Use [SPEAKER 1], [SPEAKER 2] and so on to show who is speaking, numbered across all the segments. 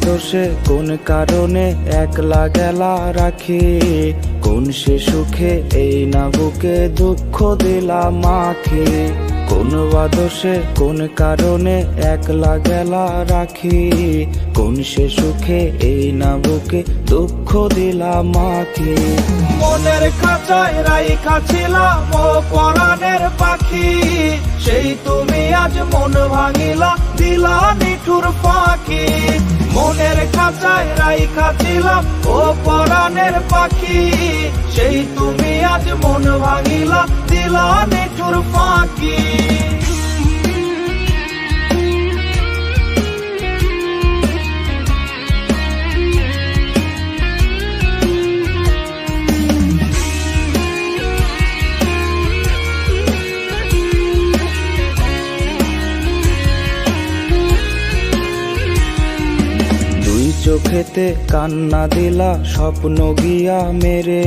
[SPEAKER 1] দোষে কোন কারণে একলা গেলা রাখি, কোন সে সুখে এই না বুকে দুঃখ দিলাম মাখি। কোন দোষে কোন কারণে একলা গেলা রাখি, কোন সে সুখে এই না বুকে দুঃখ দিলাম মাখি।
[SPEAKER 2] মনের খাঁচায় রাইখা ছিলাম ও পরাণের পাখি, সেই তুমি আজ মন ভাঙিলা দিলা নিঠুর ফাঁকি। মনের খাঁচায় রাইখা ছিলাম ও পরাণের পাখি, সেই তুমি আজ মন ভাঙিলা দিলা নিঠুর ফাঁকি।
[SPEAKER 1] চোখেতে কান্না দিলা স্বপ্ন গিয়া মেরে,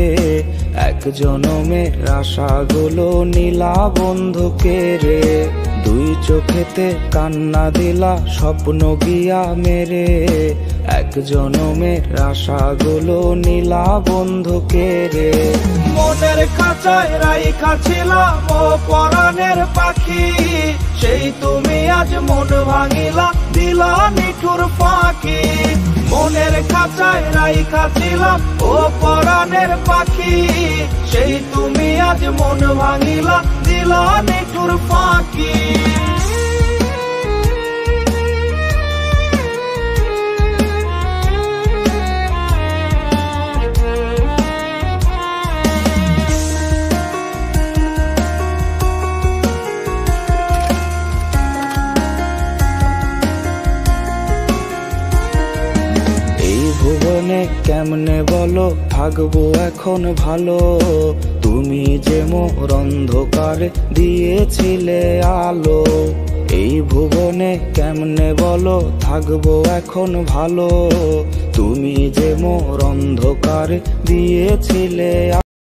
[SPEAKER 1] এক জনমের আশাগুলো নীলা বন্ধুকে রে। দুই চোখেতে কান্না দিলা স্বপ্ন গিয়া মেরে, এক জনমের আশাগুলো নীলা বন্ধুকে রে।
[SPEAKER 2] মনের খাঁচায় রাইখা ছিলাম ও পরাণের পাখি, সেই তুমি আজ মন ভাঙিলা দিলা নিঠুর ফাঁকি। মনের খাঁচায় রাইখা ছিলাম ও পরাণের পাখি, সেই তুমি আজ মন ভাঙিলা দিলা নিঠুর ফাঁকি।
[SPEAKER 1] ভুবনে কেমনে বলো থাকবো এখন ভালো, তুমি যে মোর অন্ধকারে দিয়েছিলে আলো। এই ভুবনে কেমনে বলো থাকবো এখন ভালো, তুমি যে মোর অন্ধকারে দিয়েছিলে